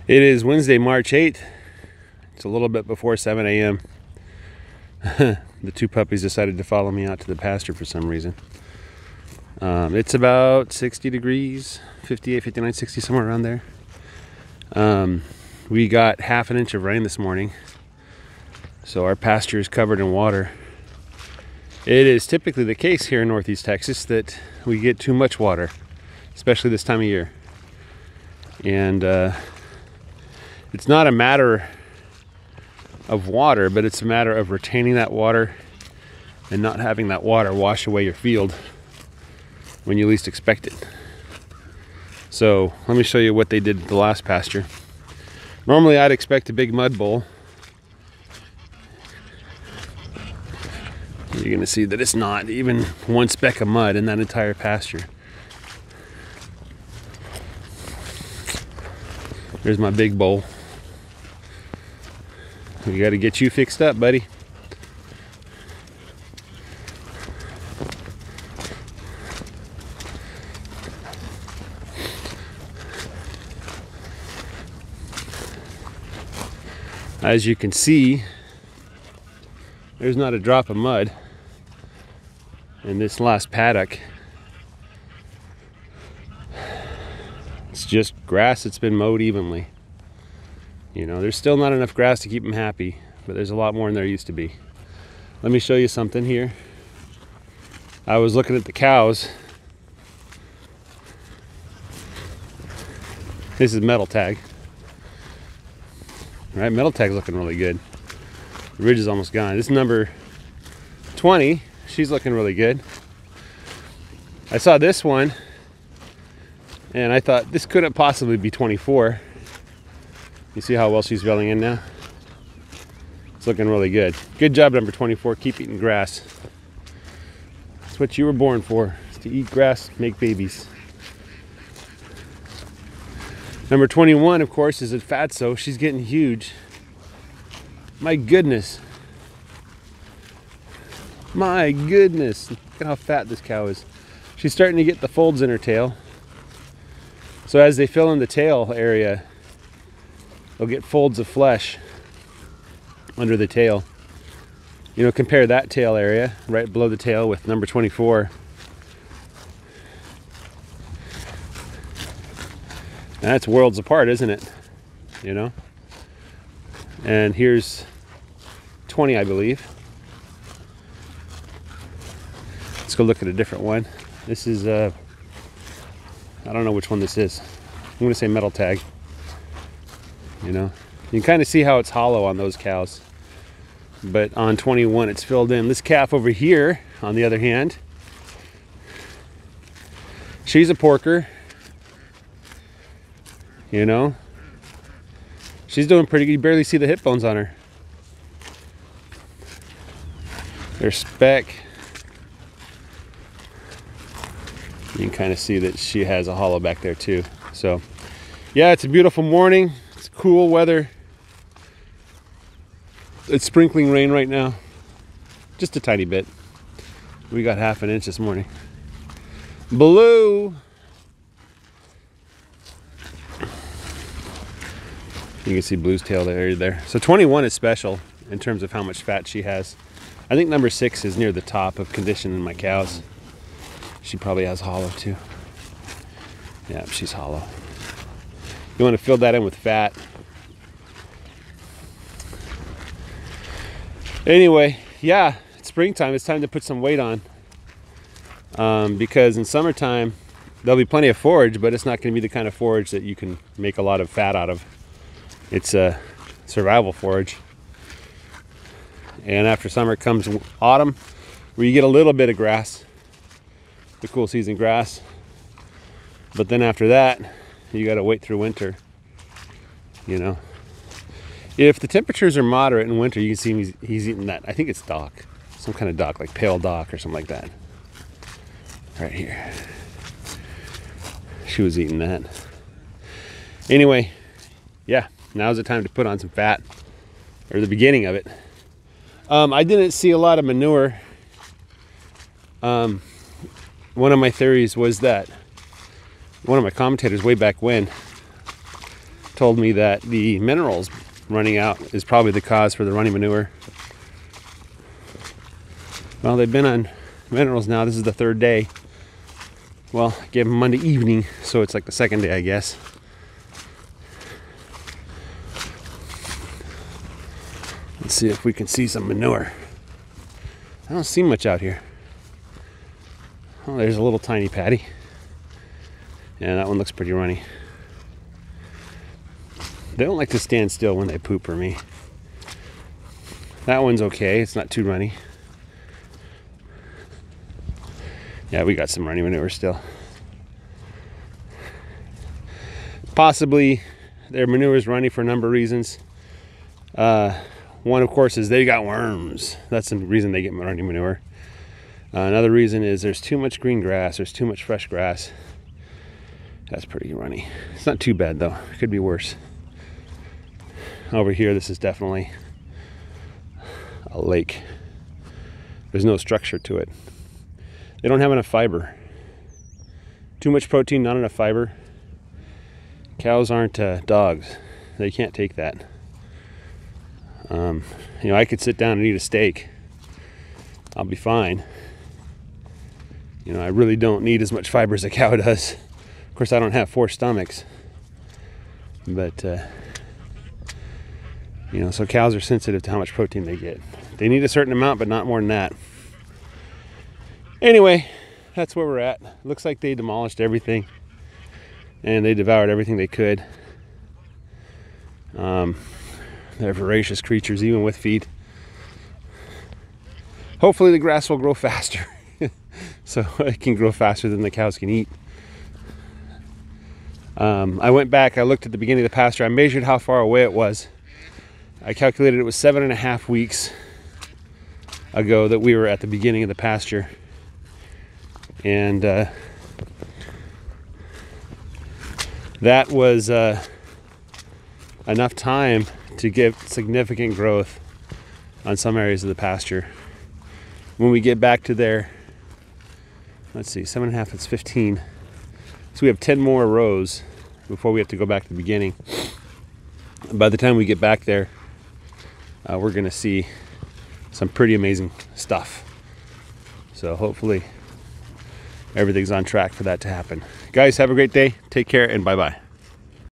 It is Wednesday, March 8th. It's a little bit before 7 a.m. The two puppies decided to follow me out to the pasture for some reason. It's about 60 degrees, 58, 59, 60, somewhere around there. We got half an inch of rain this morning, so our pasture is covered in water. It is typically the case here in Northeast Texas that we get too much water, especially this time of year. And it's not a matter of water, but it's a matter of retaining that water and not having that water wash away your field when you least expect it. So let me show you what they did at the last pasture. Normally I'd expect a big mud bowl. You're gonna see that it's not even one speck of mud in that entire pasture. There's my big bowl. We got to get you fixed up, buddy. As you can see, there's not a drop of mud in this last paddock. It's just grass that's been mowed evenly. You know, there's still not enough grass to keep them happy, but there's a lot more than there used to be. Let me show you something here. I was looking at the cows. This is metal tag. All right, metal tag's looking really good. The ridge is almost gone. This is number 20. She's looking really good. I saw this one and I thought this couldn't possibly be 24. You see how well she's belling in now? It's looking really good. Good job, number 24. Keep eating grass. That's what you were born for, is to eat grass, make babies. Number 21, of course, is a fatso. She's getting huge. My goodness. My goodness. Look at how fat this cow is. She's starting to get the folds in her tail. So as they fill in the tail area, they'll get folds of flesh under the tail. You know, compare that tail area right below the tail with number 24. That's worlds apart, isn't it? You know? And here's 20, I believe. Let's go look at a different one. This is, I don't know which one this is. I'm going to say metal tag. You know, you can kind of see how it's hollow on those cows, but on 21 it's filled in. This calf over here, on the other hand, she's a porker. You know, she's doing pretty good. You barely see the hip bones on her. They're speck. You can kind of see that she has a hollow back there too. So yeah, it's a beautiful morning. It's cool weather. It's sprinkling rain right now. Just a tiny bit. We got half an inch this morning. Blue. You can see Blue's tail there. So 21 is special in terms of how much fat she has. I think number 6 is near the top of condition in my cows. She probably has hollow too. Yeah, she's hollow. You want to fill that in with fat. Anyway, yeah, it's springtime. It's time to put some weight on. Because in summertime, there'll be plenty of forage, but it's not going to be the kind of forage that you can make a lot of fat out of. It's a survival forage. And after summer comes autumn, where you get a little bit of grass, the cool season grass. But then after that, you got to wait through winter. You know, if the temperatures are moderate in winter, you can see he's eating that. I think it's dock, some kind of dock, like pale dock or something like that. Right here. She was eating that. Anyway, yeah, now's the time to put on some fat, or the beginning of it. I didn't see a lot of manure. One of my theories was that one of my commentators way back when told me that the minerals running out is probably the cause for the runny manure. Well, they've been on minerals now. This is the third day. Well, I gave them Monday evening, so it's like the second day, I guess. Let's see if we can see some manure. I don't see much out here. Oh, there's a little tiny patty. Yeah, that one looks pretty runny. They don't like to stand still when they poop for me. That one's okay. It's not too runny. Yeah, we got some runny manure still. Possibly their manure is runny for a number of reasons. One, of course, is they got worms. That's the reason they get runny manure. Another reason is there's too much green grass. There's too much fresh grass. That's pretty runny. It's not too bad, though. It could be worse. Over here, this is definitely a lake. There's no structure to it. They don't have enough fiber. Too much protein, not enough fiber. Cows aren't dogs. They can't take that. You know, I could sit down and eat a steak. I'll be fine. You know, I really don't need as much fiber as a cow does. Of course, I don't have 4 stomachs. But, you know, so cows are sensitive to how much protein they get. They need a certain amount, but not more than that. Anyway, that's where we're at. Looks like they demolished everything. And they devoured everything they could. They're voracious creatures, even with feed. Hopefully the grass will grow faster. So it can grow faster than the cows can eat. I went back, I looked at the beginning of the pasture. I measured how far away it was. I calculated it was 7.5 weeks ago that we were at the beginning of the pasture. And that was enough time to get significant growth on some areas of the pasture. When we get back to there, let's see, 7.5, it's 15. So we have 10 more rows before we have to go back to the beginning. By the time we get back there, we're gonna see some pretty amazing stuff. So hopefully everything's on track for that to happen. Guys, have a great day. Take care and bye-bye.